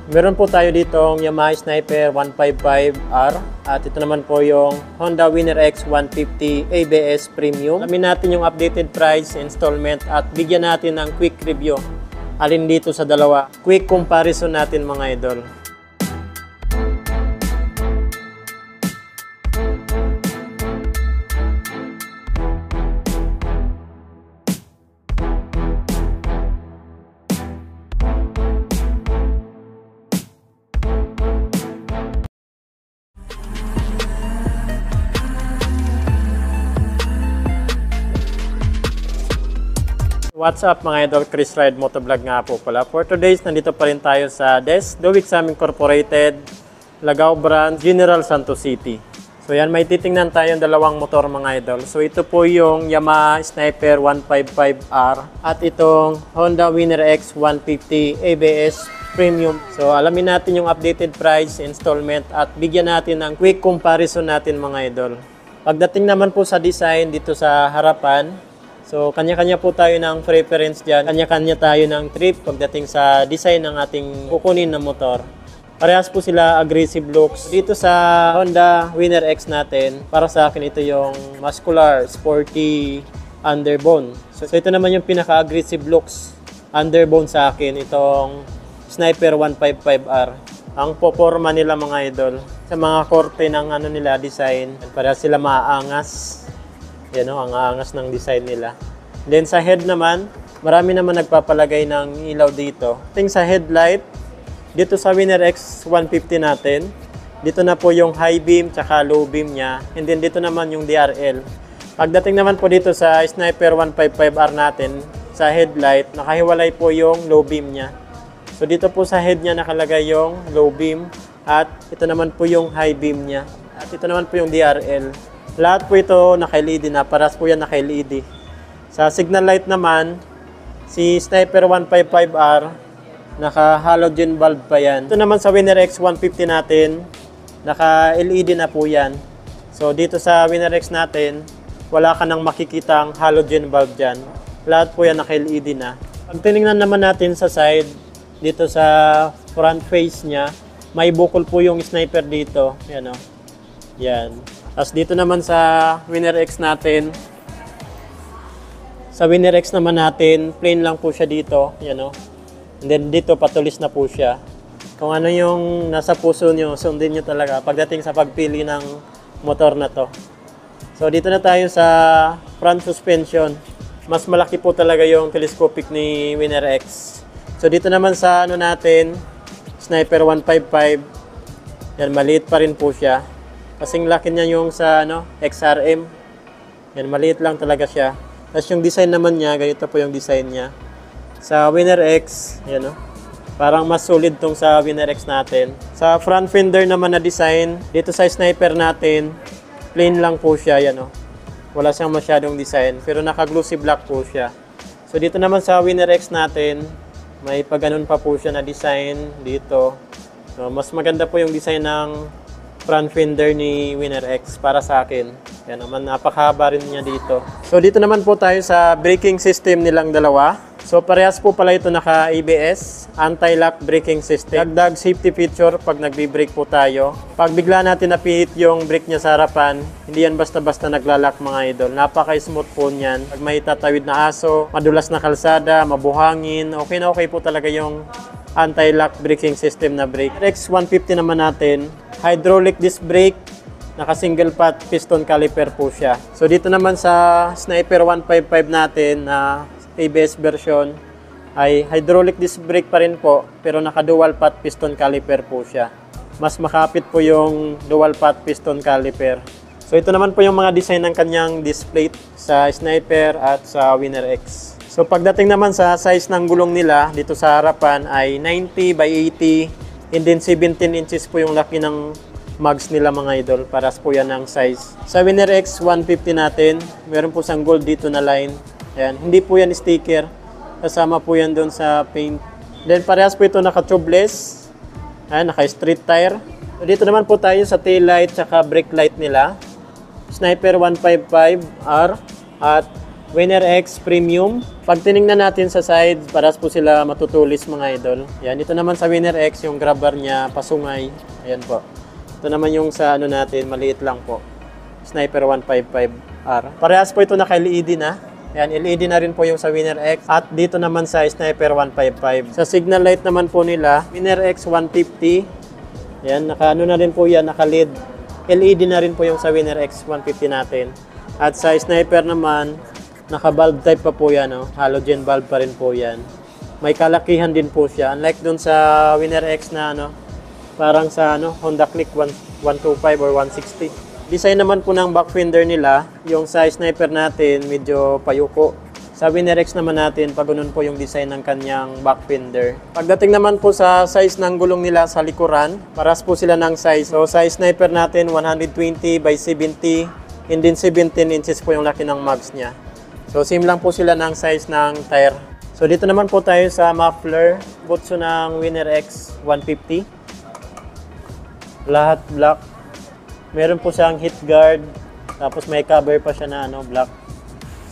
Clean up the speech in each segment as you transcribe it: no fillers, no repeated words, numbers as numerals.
Meron po tayo ditong Yamaha Sniper 155R at ito naman po yung Honda Winner X 150 ABS Premium. Alamin natin yung updated price, installment at bigyan natin ng quick review. Alin dito sa dalawa? Quick comparison natin mga idol. What's up mga idol, Chris Ride Motovlog nga po pala. For today's, nandito pa rin tayo sa DES, Do Exam Incorporated, Lagao Branch, General Santos City. So yan, may titingnan tayong dalawang motor mga idol. So ito po yung Yamaha Sniper 155R at itong Honda Winner X 150 ABS Premium. So alamin natin yung updated price, installment at bigyan natin ng quick comparison natin mga idol. Pagdating naman po sa design dito sa harapan, so, kanya-kanya po tayo ng preference dyan. Kanya-kanya tayo ng trip pagdating sa design ng ating kukunin na motor. Parehas po sila aggressive looks. Dito sa Honda Winner X natin, para sa akin ito yung muscular, sporty underbone. So ito naman yung pinaka-aggressive looks underbone sa akin, itong Sniper 155R. Ang poporma nila mga idol, sa mga korte ng nila design, parehas sila maaangas. Yan o, ang aangas ng design nila. Then sa head naman, marami naman nagpapalagay ng ilaw dito. Tingin sa headlight, dito sa Winner X 150 natin, dito na po yung high beam tsaka low beam niya. And then dito naman yung DRL. Pagdating naman po dito sa Sniper 155R natin, sa headlight, nakahiwalay po yung low beam niya. So dito po sa head niya nakalagay yung low beam at ito naman po yung high beam niya. At ito naman po yung DRL. Lahat po ito naka-LED na, paras po yan naka-LED. Sa signal light naman, si Sniper 155R, naka-halogen bulb pa yan. Ito naman sa Winner X 150 natin, naka-LED na po yan. So dito sa Winner X natin, wala ka nang makikitang halogen bulb dyan. Lahat po yan naka-LED na. Pag tinignan naman natin sa side, dito sa front face niya, may bukol po yung sniper dito. Yan o. Yan. Tapos dito naman sa Winner X natin, sa Winner X naman natin, plain lang po siya dito. Yan o. And then dito patulis na po siya. Kung ano yung nasa puso nyo, sundin nyo talaga pagdating sa pagpili ng motor na to. So dito na tayo sa front suspension. Mas malaki po talaga yung telescopic ni Winner X. So dito naman sa natin, Sniper 155, yan, maliit pa rin po siya. Kasing laki niya yung sa XRM. Yan, maliit lang talaga siya. Tapos yung design naman niya, ganito po yung design niya. Sa Winner X, yan parang mas solid tong sa Winner X natin. Sa front fender naman na design, dito sa Sniper natin, plain lang po siya, yan wala siyang masyadong design, pero naka-glossy black po siya. So dito naman sa Winner X natin, may pagganon pa po siya na design dito. So mas maganda po yung design ng front fender ni Winner X para sa akin. Yan naman, napakahaba rin niya dito. So dito naman po tayo sa braking system nilang dalawa. So parehas po pala ito naka-ABS, anti-lock braking system. Dagdag safety feature pag nagbi-brake po tayo. Pag bigla natin napihit yung brake niya sa harapan, hindi yan basta-basta naglalak mga idol. Napaka-smooth po niyan. Pag may tatawid na aso, madulas na kalsada, mabuhangin, okay na okay po talaga yung anti-lock braking system na brake. X 150 naman natin, hydraulic disc brake, naka single pot piston caliper po siya. So dito naman sa Sniper 155 natin na ABS version ay hydraulic disc brake pa rin po, pero naka dual pot piston caliper po siya. Mas makapit po yung dual pot piston caliper. So ito naman po yung mga design ng kanyang disc plate sa Sniper at sa Winner X. So pagdating naman sa size ng gulong nila, dito sa harapan ay 90 by 80 and then 17 inches po yung laki ng mugs nila mga idol. Paras po yan ng size. Sa Winner X 150 natin, meron po siyang gold dito na line. Ayan. Hindi po yan sticker. Kasama po yan doon sa paint. Then parehas po ito naka-tubeless. Ayan, naka-street tire. So, dito naman po tayo sa tail light at brake light nila. Sniper 155R at Winner X Premium. Pag tinignan natin sa side, paras po sila matutulis mga idol. Yan, ito naman sa Winner X, yung grab bar niya pasungay. Ayan po. Ito naman yung sa ano natin, maliit lang po. Sniper 155R. Parehas po ito naka-LED na. Ayan, LED na rin po yung sa Winner X. At dito naman sa Sniper 155. Sa signal light naman po nila, Winner X 150. Ayan, naka-ano na rin po yan, naka-LED. LED na rin po yung sa Winner X 150 natin. At sa Sniper naman, naka-bulb type pa po yan. Oh. Halogen bulb pa rin po yan. May kalakihan din po siya. Unlike dun sa Winner X na ano, parang sa ano, Honda Click 125 or 160. Design naman po ng back fender nila, yung sa Sniper natin medyo payuko. Sa Winner X naman natin, pag ganun po yung design ng kanyang back fender. Pagdating naman po sa size ng gulong nila sa likuran, paras po sila ng size. So sa Sniper natin, 120 by 70, and then 17 inches po yung laki ng mags niya. So same lang po sila ng size ng tire. So dito naman po tayo sa muffler, butso ng Winner X 150. Lahat black. Meron po siyang heat guard, tapos may cover pa siya na ano, black.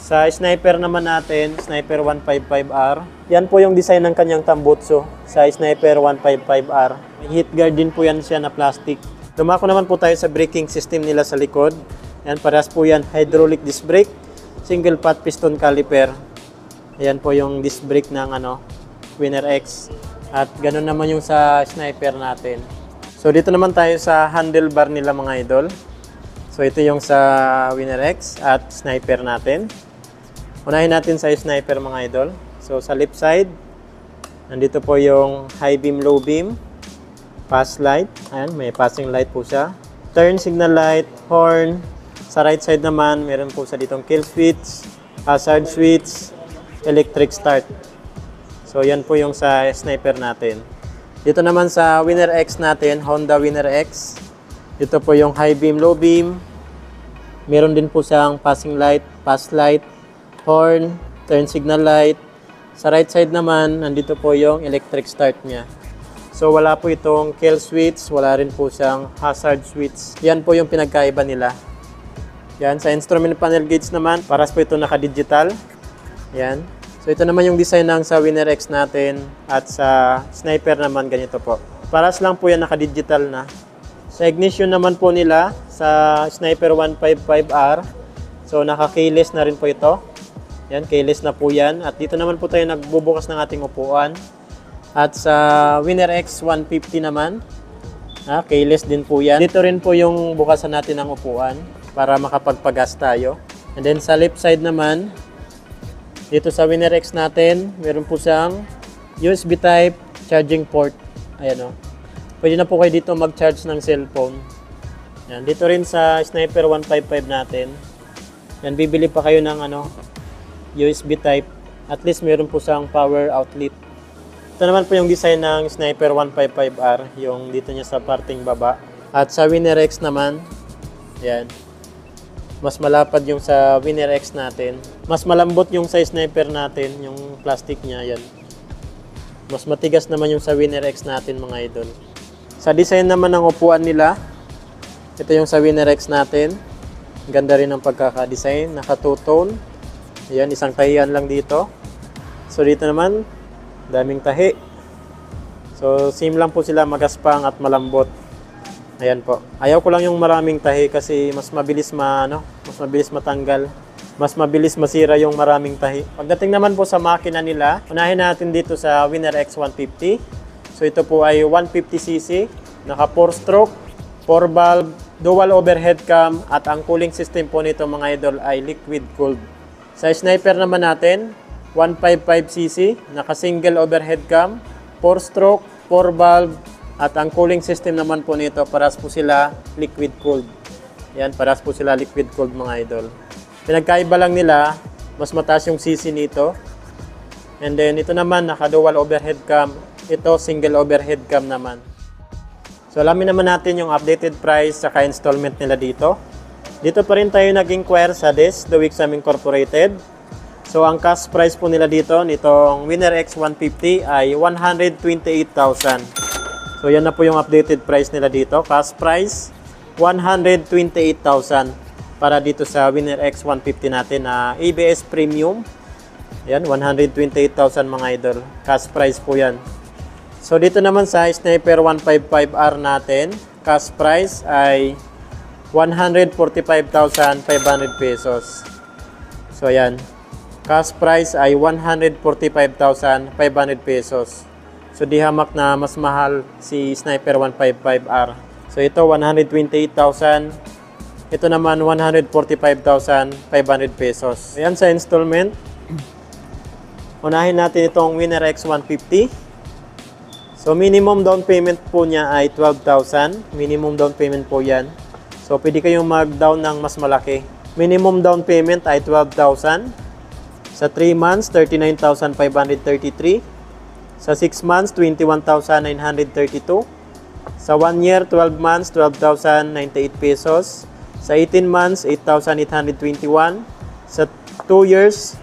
Sa Sniper naman natin, Sniper 155R. Yan po yung design ng kanyang tambutso sa Sniper 155R. May heat guard din po yan siya na plastic. Dumako naman po tayo sa braking system nila sa likod. Yan, parehas po yan, hydraulic disc brake, single pot piston caliper. Ayan po yung disc brake ng ano, Winner X. At ganun naman yung sa Sniper natin. So dito naman tayo sa handlebar nila mga idol. So ito yung sa Winner X at Sniper natin. Unahin natin sa Sniper mga idol. So sa left side, nandito po yung high beam, low beam, pass light. Ayan, may passing light po siya. Turn signal light, horn. Sa right side naman, meron po sa ditong kill switch, hazard switch, electric start. So yan po yung sa Sniper natin. Dito naman sa Winner X natin, Honda Winner X. Dito po yung high beam, low beam. Meron din po siyang passing light, pass light, horn, turn signal light. Sa right side naman, nandito po yung electric start niya. So wala po itong kill switch, wala rin po siyang hazard switch. Yan po yung pinagkaiba nila. Yan, sa instrument panel gauge naman, paras po ito naka-digital. Yan. So ito naman yung design ng sa Winner X natin at sa Sniper naman ganito po. Paras lang po yan naka-digital na. Sa ignition naman po nila sa Sniper 155R. So naka-keyless na rin po ito. Yan, keyless na po yan. At dito naman po tayo nagbubukas ng ating upuan. At sa Winner X 150 naman, keyless din po yan. Dito rin po yung bukasan natin ng upuan para makapagpagas tayo. And then sa left side naman, dito sa Winner X natin, meron po siyang USB type charging port. Ayan o. Pwede na po kayo dito mag-charge ng cellphone. Yan. Dito rin sa Sniper 155 natin. Yan, bibili pa kayo ng ano, USB type. At least meron po siyang power outlet. Ito naman po yung design ng Sniper 155R. Yung dito niya sa parting baba. At sa Winner X naman, yan. Mas malapad yung sa Winner X natin. Mas malambot yung sa Sniper natin, yung plastic niya, yan. Mas matigas naman yung sa Winner X natin mga idol. Sa design naman ng upuan nila, ito yung sa Winner X natin. Ganda rin ang pagkaka-design, naka two-tone. Ayan, isang tahian lang dito. So dito naman, daming tahi. So same lang po sila, magaspang at malambot. Ayan po. Ayaw ko lang yung maraming tahi kasi mas mabilis mas mabilis matanggal. Mas mabilis masira yung maraming tahi. Pagdating naman po sa makina nila, unahin natin dito sa Winner X 150. So ito po ay 150cc, naka 4-stroke, 4-valve, dual overhead cam, at ang cooling system po nito mga idol ay liquid cooled. Sa Sniper naman natin, 155cc, naka single overhead cam, 4-stroke, 4-valve, at ang cooling system naman po nito, paras po sila liquid cooled. Yan, paras po sila liquid cooled mga idol. Pinagkaiba lang nila, mas mataas yung CC nito. And then ito naman, naka-dual overhead cam. Ito, single overhead cam naman. So alamin naman natin yung updated price saka installment nila dito. Dito pa rin tayo nag-inquire sa The Wixam Incorporated. So ang cash price po nila dito, nitong Winner X 150 ay 128,000. So yan na po yung updated price nila dito. Cash price, 128,000. para dito sa Winner X 150 natin na ABS Premium. Yan, 128,000 mga idol. Cash price po yan. So dito naman sa Sniper 155R natin, cash price ay 145,500 pesos. So yan, cash price ay 145,500 pesos. So di hamak na mas mahal si Sniper 155R. So ito 128,000. Ito naman 145,500 pesos. Ayan sa installment. Unahin natin itong Winner X 150. So minimum down payment po niya ay 12,000. Minimum down payment po yan. So pwede kayong mag-down ng mas malaki. Minimum down payment ay 12,000. Sa 3 months, 39,533. Sa 6 months, 21,932. Sa 1 year, 12 months, 12,098 pesos. Sa 18 months, 8,821. Sa 2 years,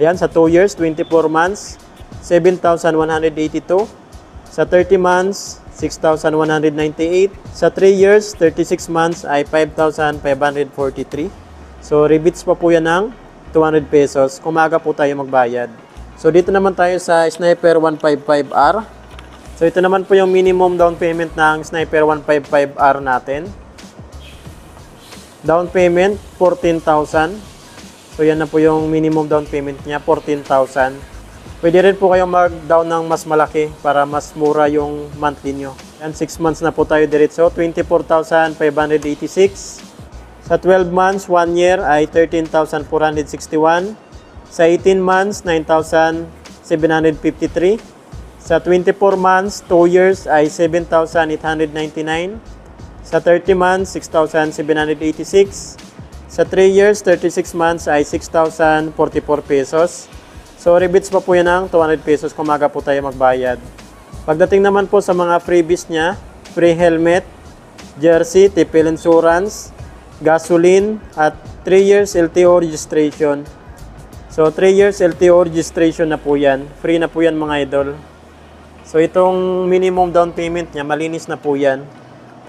ayan, sa 2 years, 24 months, 7,182. Sa 30 months, 6,198. Sa 3 years, 36 months ay 5,543. So, rebates pa po yan ng 200 pesos. Kumaga po tayo magbayad. So, dito naman tayo sa Sniper 155R. So, ito naman po yung minimum down payment ng Sniper 155R natin. Down payment, 14,000. So, yan na po yung minimum down payment niya, 14,000. Pwede rin po kayong mag-down ng mas malaki para mas mura yung monthly nyo. Yan, 6 months na po tayo diretso, 24,586. Sa 12 months, 1 year ay 13,461. Sa 18 months, 9,753. Sa 24 months, 2 years ay 7,899. Sa 30 months, 6,786. Sa 3 years, 36 months ay 6,044 pesos. So, rebates pa po yan ng 200 pesos kung maga po tayo magbayad. Pagdating naman po sa mga freebies niya, free helmet, jersey, tipil insurance, gasoline, at 3 years LTO registration. So, 3 years LTO registration na po yan. Free na po yan mga idol. So, itong minimum down payment niya, malinis na po yan.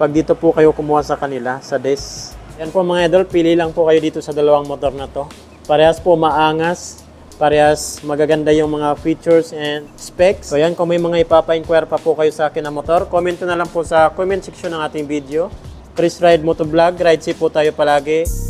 Pag dito po kayo kumuha sa kanila, sa desk. Yan po mga idol, pili lang po kayo dito sa dalawang motor na to. Parehas po maangas, parehas magaganda yung mga features and specs. So yan, kung may mga ipapa-inquire pa po kayo sa akin na motor, comment na lang po sa comment section ng ating video. Chris Ride Motovlog, ride safe po tayo palagi.